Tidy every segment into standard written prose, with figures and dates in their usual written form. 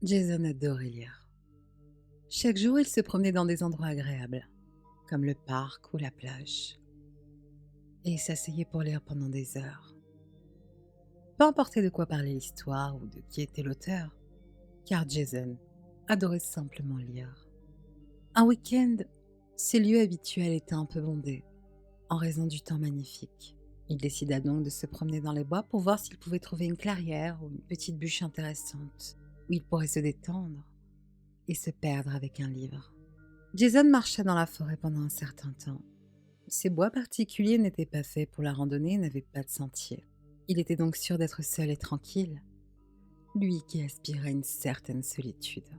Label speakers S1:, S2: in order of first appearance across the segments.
S1: Jason adorait lire. Chaque jour, il se promenait dans des endroits agréables, comme le parc ou la plage, et il s'asseyait pour lire pendant des heures. Peu importe de quoi parlait l'histoire ou de qui était l'auteur, car Jason adorait simplement lire. Un week-end, ses lieux habituels étaient un peu bondés, en raison du temps magnifique. Il décida donc de se promener dans les bois pour voir s'il pouvait trouver une clairière ou une petite bûche intéressante, où il pourrait se détendre et se perdre avec un livre. Jason marcha dans la forêt pendant un certain temps. Ces bois particuliers n'étaient pas faits pour la randonnée et n'avaient pas de sentier. Il était donc sûr d'être seul et tranquille, lui qui aspirait à une certaine solitude.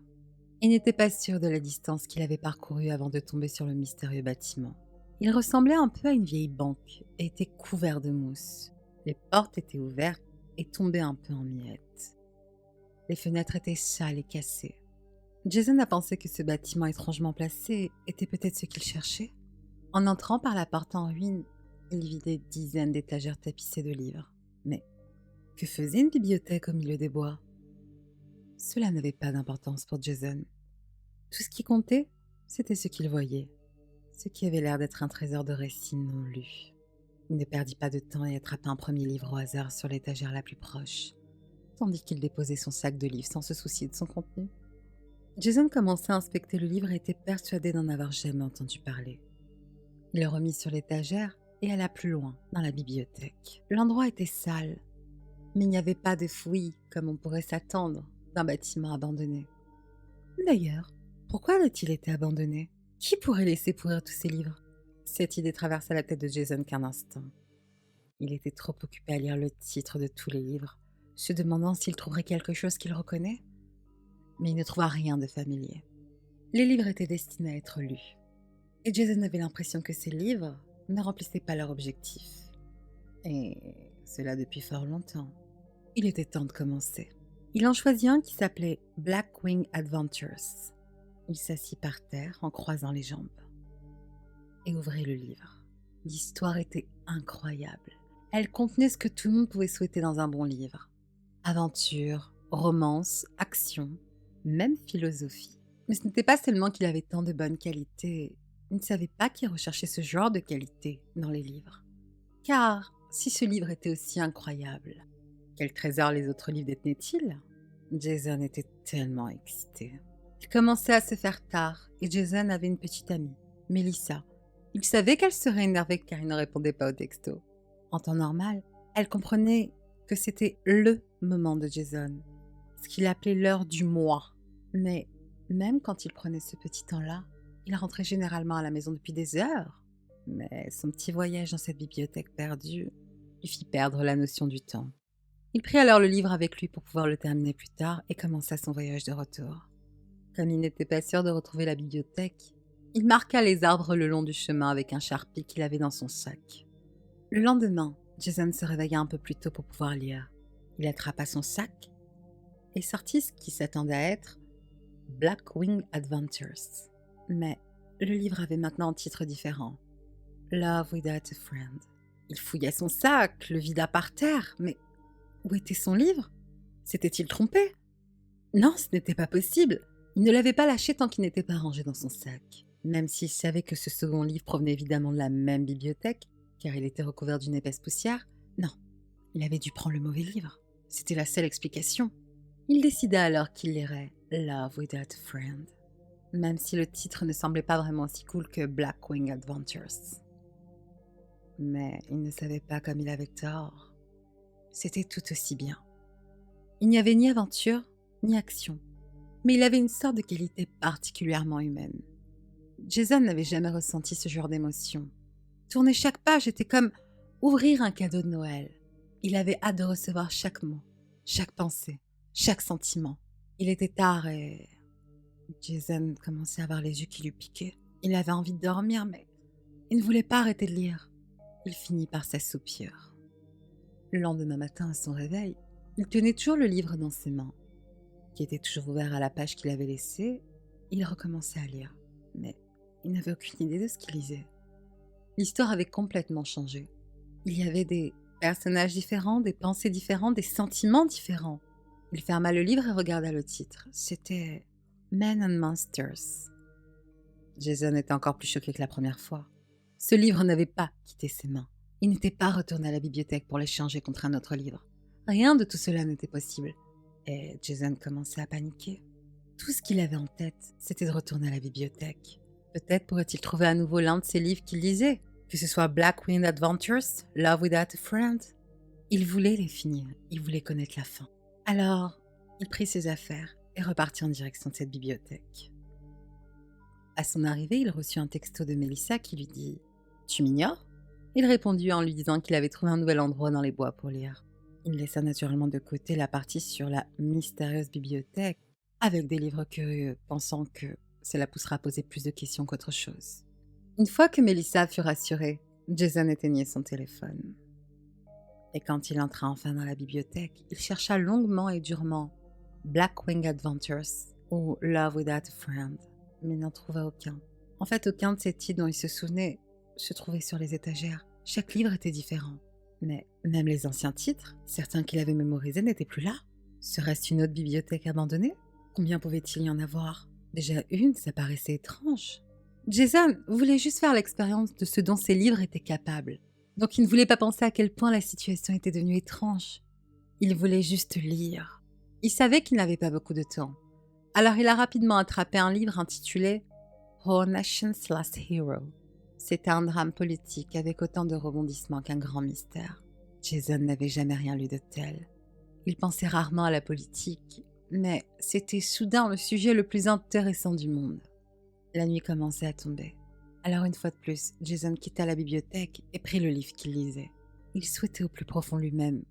S1: Il n'était pas sûr de la distance qu'il avait parcourue avant de tomber sur le mystérieux bâtiment. Il ressemblait un peu à une vieille banque et était couvert de mousse. Les portes étaient ouvertes et tombaient un peu en miettes. Les fenêtres étaient sales et cassées. Jason a pensé que ce bâtiment étrangement placé était peut-être ce qu'il cherchait. En entrant par la porte en ruine, il vit des dizaines d'étagères tapissées de livres. Mais que faisait une bibliothèque au milieu des bois? Cela n'avait pas d'importance pour Jason. Tout ce qui comptait, c'était ce qu'il voyait, ce qui avait l'air d'être un trésor de récits non lus. Il ne perdit pas de temps et attrapa un premier livre au hasard sur l'étagère la plus proche, tandis qu'il déposait son sac de livres sans se soucier de son contenu. Jason commença à inspecter le livre et était persuadé d'en avoir jamais entendu parler. Il le remit sur l'étagère et alla plus loin, dans la bibliothèque. L'endroit était sale, mais il n'y avait pas de fouillis comme on pourrait s'attendre d'un bâtiment abandonné. D'ailleurs, pourquoi a-t-il été abandonné? Qui pourrait laisser pourrir tous ces livres? Cette idée traversa la tête de Jason qu'un instant. Il était trop occupé à lire le titre de tous les livres, se demandant s'il trouverait quelque chose qu'il reconnaît. Mais il ne trouva rien de familier. Les livres étaient destinés à être lus. Et Jason avait l'impression que ces livres ne remplissaient pas leur objectif. Et cela depuis fort longtemps. Il était temps de commencer. Il en choisit un qui s'appelait Blackwing Adventures. Il s'assit par terre en croisant les jambes et ouvrit le livre. L'histoire était incroyable. Elle contenait ce que tout le monde pouvait souhaiter dans un bon livre. Aventure, romance, action, même philosophie. Mais ce n'était pas seulement qu'il avait tant de bonnes qualités. Il ne savait pas qui recherchait ce genre de qualité dans les livres. Car si ce livre était aussi incroyable, quel trésor les autres livres détenaient-ils? Jason était tellement excité. Il commençait à se faire tard et Jason avait une petite amie, Melissa. Il savait qu'elle serait énervée car il ne répondait pas aux textos. En temps normal, elle comprenait que c'était le moment de Jason, ce qu'il appelait l'heure du moi. Mais même quand il prenait ce petit temps-là, il rentrait généralement à la maison depuis des heures. Mais son petit voyage dans cette bibliothèque perdue lui fit perdre la notion du temps. Il prit alors le livre avec lui pour pouvoir le terminer plus tard et commença son voyage de retour. Comme il n'était pas sûr de retrouver la bibliothèque, il marqua les arbres le long du chemin avec un charpie qu'il avait dans son sac. Le lendemain, Jason se réveilla un peu plus tôt pour pouvoir lire. Il attrapa son sac et sortit ce qui s'attendait à être Blackwing Adventures. Mais le livre avait maintenant un titre différent. Love Without a Friend. Il fouilla son sac, le vida par terre, mais où était son livre? S'était-il trompé? Non, ce n'était pas possible. Il ne l'avait pas lâché tant qu'il n'était pas rangé dans son sac. Même s'il savait que ce second livre provenait évidemment de la même bibliothèque, car il était recouvert d'une épaisse poussière, non, il avait dû prendre le mauvais livre. C'était la seule explication. Il décida alors qu'il lirait Love Without a Friend, même si le titre ne semblait pas vraiment aussi cool que Blackwing Adventures. Mais il ne savait pas comme il avait tort. C'était tout aussi bien. Il n'y avait ni aventure, ni action, mais il avait une sorte de qualité particulièrement humaine. Jason n'avait jamais ressenti ce genre d'émotion. Tourner chaque page était comme ouvrir un cadeau de Noël. Il avait hâte de recevoir chaque mot, chaque pensée, chaque sentiment. Il était tard et Jason commençait à avoir les yeux qui lui piquaient. Il avait envie de dormir, mais il ne voulait pas arrêter de lire. Il finit par s'assoupir. Le lendemain matin, à son réveil, il tenait toujours le livre dans ses mains, qui était toujours ouvert à la page qu'il avait laissée. Il recommençait à lire, mais il n'avait aucune idée de ce qu'il lisait. L'histoire avait complètement changé. Il y avait des personnages différents, des pensées différentes, des sentiments différents. Il ferma le livre et regarda le titre. C'était Men and Monsters. Jason était encore plus choqué que la première fois. Ce livre n'avait pas quitté ses mains. Il n'était pas retourné à la bibliothèque pour l'échanger contre un autre livre. Rien de tout cela n'était possible. Et Jason commençait à paniquer. Tout ce qu'il avait en tête, c'était de retourner à la bibliothèque. Peut-être pourrait-il trouver à nouveau l'un de ses livres qu'il lisait, que ce soit Black Winged Adventures, Love Without a Friend. Il voulait les finir, il voulait connaître la fin. Alors, il prit ses affaires et repartit en direction de cette bibliothèque. À son arrivée, il reçut un texto de Melissa qui lui dit « Tu m'ignores ?» Il répondit en lui disant qu'il avait trouvé un nouvel endroit dans les bois pour lire. Il laissa naturellement de côté la partie sur la mystérieuse bibliothèque avec des livres curieux, pensant que cela poussera à poser plus de questions qu'autre chose. Une fois que Melissa fut rassurée, Jason éteignit son téléphone. Et quand il entra enfin dans la bibliothèque, il chercha longuement et durement Black Winged Adventures ou Love Without a Friend, mais n'en trouva aucun. En fait, aucun de ces titres dont il se souvenait se trouvait sur les étagères. Chaque livre était différent. Mais même les anciens titres, certains qu'il avait mémorisés, n'étaient plus là. Serait-ce une autre bibliothèque abandonnée ? Combien pouvait-il y en avoir ? Déjà une, ça paraissait étrange. Jason voulait juste faire l'expérience de ce dont ses livres étaient capables. Donc il ne voulait pas penser à quel point la situation était devenue étrange. Il voulait juste lire. Il savait qu'il n'avait pas beaucoup de temps. Alors il a rapidement attrapé un livre intitulé « Our Nation's Last Hero ». C'était un drame politique avec autant de rebondissements qu'un grand mystère. Jason n'avait jamais rien lu de tel. Il pensait rarement à la politique, mais c'était soudain le sujet le plus intéressant du monde. La nuit commençait à tomber. Alors une fois de plus, Jason quitta la bibliothèque et prit le livre qu'il lisait. Il souhaitait au plus profond lui-même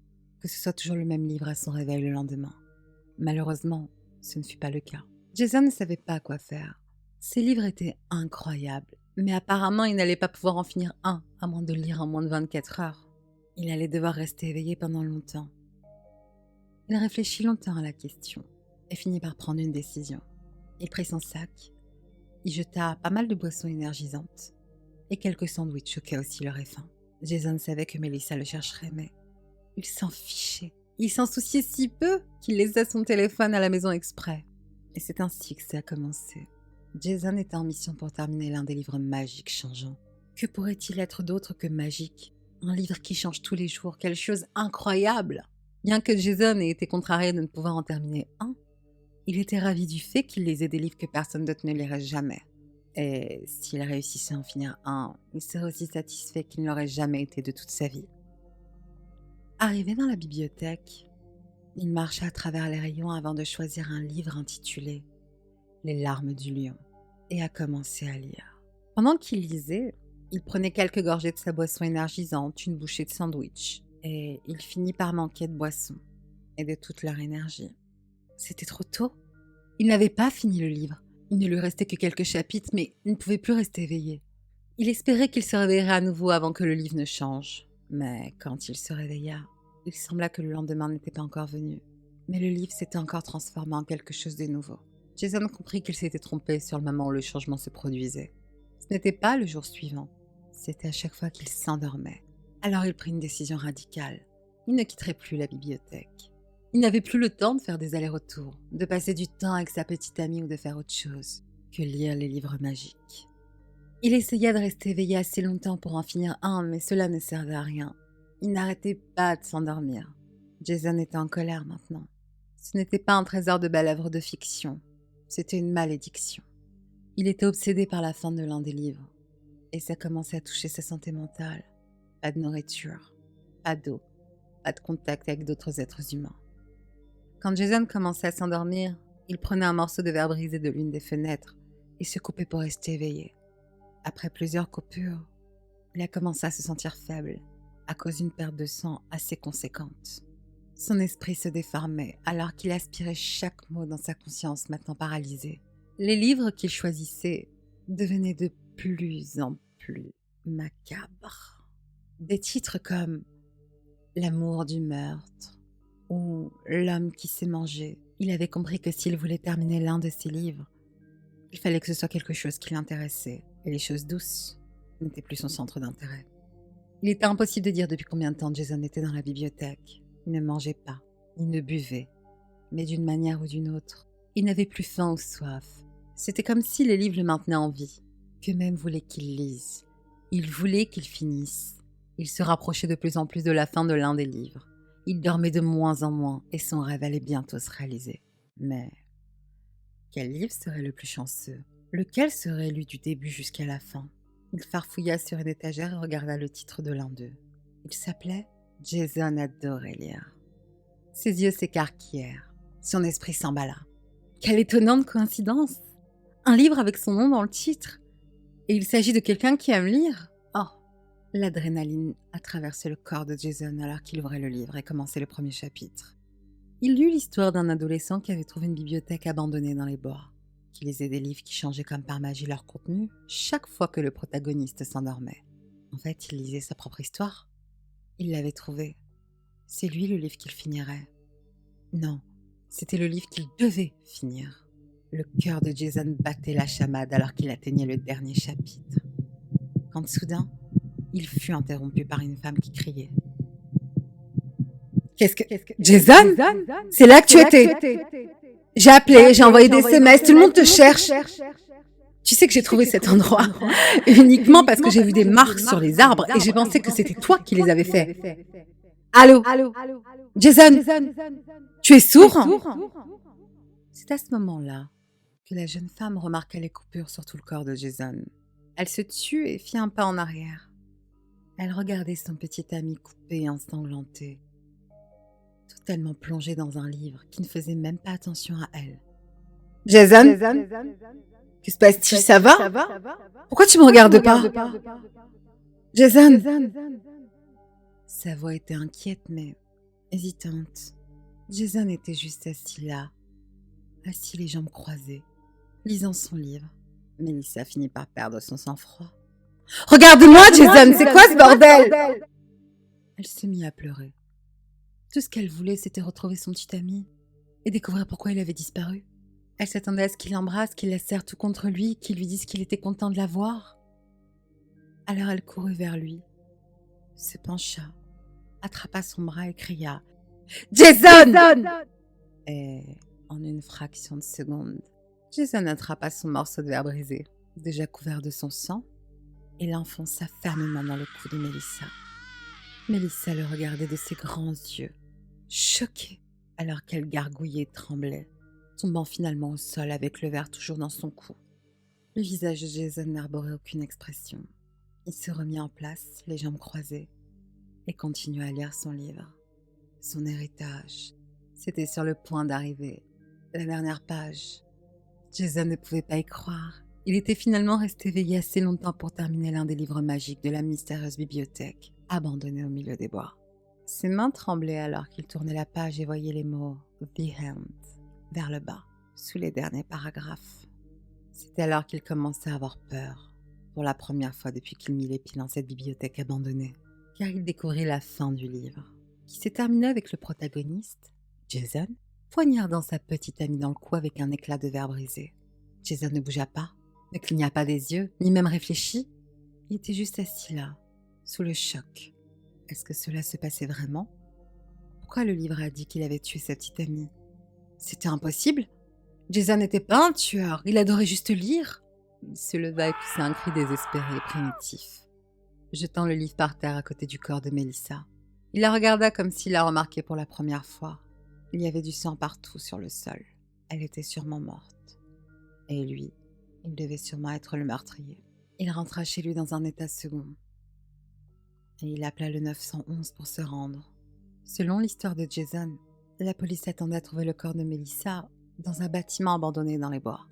S1: que ce soit toujours le même livre à son réveil le lendemain. Malheureusement, ce ne fut pas le cas. Jason ne savait pas quoi faire. Ses livres étaient incroyables, mais apparemment il n'allait pas pouvoir en finir un, à moins de le lire en moins de 24 heures. Il allait devoir rester éveillé pendant longtemps. Il réfléchit longtemps à la question et finit par prendre une décision. Il prit son sac, y jeta pas mal de boissons énergisantes et quelques sandwichs au cas où s'il aurait faim. Jason savait que Melissa le chercherait, mais il s'en fichait. Il s'en souciait si peu qu'il laissa son téléphone à la maison exprès. Et c'est ainsi que ça a commencé. Jason était en mission pour terminer l'un des livres magiques changeants. Que pourrait-il être d'autre que magique ? Un livre qui change tous les jours, quelle chose incroyable ! Bien que Jason ait été contrarié de ne pouvoir en terminer un, il était ravi du fait qu'il lisait des livres que personne d'autre ne lirait jamais. Et s'il réussissait à en finir un, il serait aussi satisfait qu'il ne l'aurait jamais été de toute sa vie. Arrivé dans la bibliothèque, il marcha à travers les rayons avant de choisir un livre intitulé « Les larmes du lion » et a commencé à lire. Pendant qu'il lisait, il prenait quelques gorgées de sa boisson énergisante, une bouchée de sandwich, et il finit par manquer de boisson et de toute leur énergie. C'était trop tôt. Il n'avait pas fini le livre. Il ne lui restait que quelques chapitres, mais il ne pouvait plus rester éveillé. Il espérait qu'il se réveillerait à nouveau avant que le livre ne change. Mais quand il se réveilla, il sembla que le lendemain n'était pas encore venu. Mais le livre s'était encore transformé en quelque chose de nouveau. Jason comprit qu'il s'était trompé sur le moment où le changement se produisait. Ce n'était pas le jour suivant, c'était à chaque fois qu'il s'endormait. Alors il prit une décision radicale. Il ne quitterait plus la bibliothèque. Il n'avait plus le temps de faire des allers-retours, de passer du temps avec sa petite amie ou de faire autre chose que lire les livres magiques. Il essaya de rester éveillé assez longtemps pour en finir un, mais cela ne servait à rien. Il n'arrêtait pas de s'endormir. Jason était en colère maintenant. Ce n'était pas un trésor de belle œuvre de fiction, c'était une malédiction. Il était obsédé par la fin de l'un des livres, et ça commençait à toucher sa santé mentale. Pas de nourriture, pas d'eau, pas de contact avec d'autres êtres humains. Quand Jason commençait à s'endormir, il prenait un morceau de verre brisé de l'une des fenêtres et se coupait pour rester éveillé. Après plusieurs coupures, il a commencé à se sentir faible à cause d'une perte de sang assez conséquente. Son esprit se déformait alors qu'il aspirait chaque mot dans sa conscience maintenant paralysée. Les livres qu'il choisissait devenaient de plus en plus macabres. Des titres comme « L'amour du meurtre » ou « L'homme qui s'est mangé ». Il avait compris que s'il voulait terminer l'un de ses livres, il fallait que ce soit quelque chose qui l'intéressait, et les choses douces n'étaient plus son centre d'intérêt. Il était impossible de dire depuis combien de temps Jason était dans la bibliothèque. Il ne mangeait pas, il ne buvait. Mais d'une manière ou d'une autre, il n'avait plus faim ou soif. C'était comme si les livres le maintenaient en vie. Qu'eux-mêmes voulaient qu'il lise. Il voulait qu'il finisse. Il se rapprochait de plus en plus de la fin de l'un des livres. Il dormait de moins en moins et son rêve allait bientôt se réaliser. Mais quel livre serait le plus chanceux? Lequel serait lu du début jusqu'à la fin? Il farfouilla sur une étagère et regarda le titre de l'un d'eux. Il s'appelait Jason adorait lire. Ses yeux s'écarquillèrent. Son esprit s'emballa. Quelle étonnante coïncidence! Un livre avec son nom dans le titre. Et il s'agit de quelqu'un qui aime lire. Oh, l'adrénaline a traversé le corps de Jason alors qu'il ouvrait le livre et commençait le premier chapitre. Il lut l'histoire d'un adolescent qui avait trouvé une bibliothèque abandonnée dans les bois, qui lisait des livres qui changeaient comme par magie leur contenu chaque fois que le protagoniste s'endormait. En fait, il lisait sa propre histoire. Il l'avait trouvé. C'est lui le livre qu'il finirait. Non, c'était le livre qu'il devait finir. Le cœur de Jason battait la chamade alors qu'il atteignait le dernier chapitre. Quand soudain, il fut interrompu par une femme qui criait. Qu'est-ce que... Jason? C'est là que tu étais. J'ai appelé, j'ai envoyé des SMS, tout le monde te cherche. Tu sais que j'ai trouvé cet endroit uniquement parce que j'ai vu des marques sur les arbres et j'ai pensé que c'était toi qui les avais fait. Allô? Jason? Tu es sourd? C'est à ce moment-là que la jeune femme remarqua les coupures sur tout le corps de Jason. Elle se tut et fit un pas en arrière. Elle regardait son petit ami coupé et ensanglanté, totalement plongé dans un livre qui ne faisait même pas attention à elle. Jason? Que se passe-t-il? Ça va? Pourquoi tu me regardes pas? Jason? Sa voix était inquiète mais hésitante. Jason était juste assis là, assis les jambes croisées, lisant son livre. Mélissa finit par perdre son sang-froid. « Regarde-moi, Jason, c'est quoi ce bordel ?» Elle se mit à pleurer. Tout ce qu'elle voulait, c'était retrouver son petit ami et découvrir pourquoi il avait disparu. Elle s'attendait à ce qu'il l'embrasse, qu'il la serre tout contre lui, qu'il lui dise qu'il était content de la voir. Alors elle courut vers lui, se pencha, attrapa son bras et cria « Jason !» Et en une fraction de seconde, Jason attrapa son morceau de verre brisé, déjà couvert de son sang, et l'enfonça fermement dans le cou de Mélissa. Mélissa le regardait de ses grands yeux, choquée, alors qu'elle gargouillait et tremblait, tombant finalement au sol avec le verre toujours dans son cou. Le visage de Jason n'arborait aucune expression. Il se remit en place, les jambes croisées, et continua à lire son livre. Son héritage. C'était sur le point d'arriver. La dernière page. Jason ne pouvait pas y croire. Il était finalement resté éveillé assez longtemps pour terminer l'un des livres magiques de la mystérieuse bibliothèque, abandonnée au milieu des bois. Ses mains tremblaient alors qu'il tournait la page et voyait les mots « The End » vers le bas, sous les derniers paragraphes. C'était alors qu'il commençait à avoir peur, pour la première fois depuis qu'il mit les pieds dans cette bibliothèque abandonnée, car il découvrit la fin du livre, qui s'est terminé avec le protagoniste, Jason, poignardant sa petite amie dans le cou avec un éclat de verre brisé. Jason ne bougea pas, ne cligna pas des yeux, ni même réfléchit. Il était juste assis là, sous le choc. Est-ce que cela se passait vraiment? Pourquoi le livre a dit qu'il avait tué sa petite amie? C'était impossible. Jason n'était pas un tueur, il adorait juste lire. Il se leva et poussa un cri désespéré et primitif, jetant le livre par terre à côté du corps de Mélissa. Il la regarda comme s'il la remarquait pour la première fois. Il y avait du sang partout sur le sol. Elle était sûrement morte. Et lui, il devait sûrement être le meurtrier. Il rentra chez lui dans un état second. Et il appela le 911 pour se rendre. Selon l'histoire de Jason, la police attendait à trouver le corps de Mélissa dans un bâtiment abandonné dans les bois.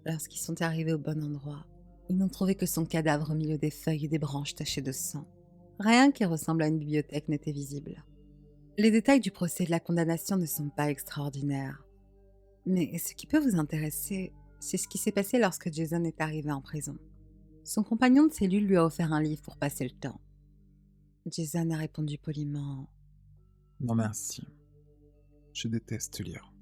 S1: Lorsqu'ils sont arrivés au bon endroit, ils n'ont trouvé que son cadavre au milieu des feuilles et des branches tachées de sang. Rien qui ressemble à une bibliothèque n'était visible. Les détails du procès et de la condamnation ne sont pas extraordinaires. Mais ce qui peut vous intéresser, c'est ce qui s'est passé lorsque Jason est arrivé en prison. Son compagnon de cellule lui a offert un livre pour passer le temps. Jason a répondu poliment
S2: Non merci, je déteste lire.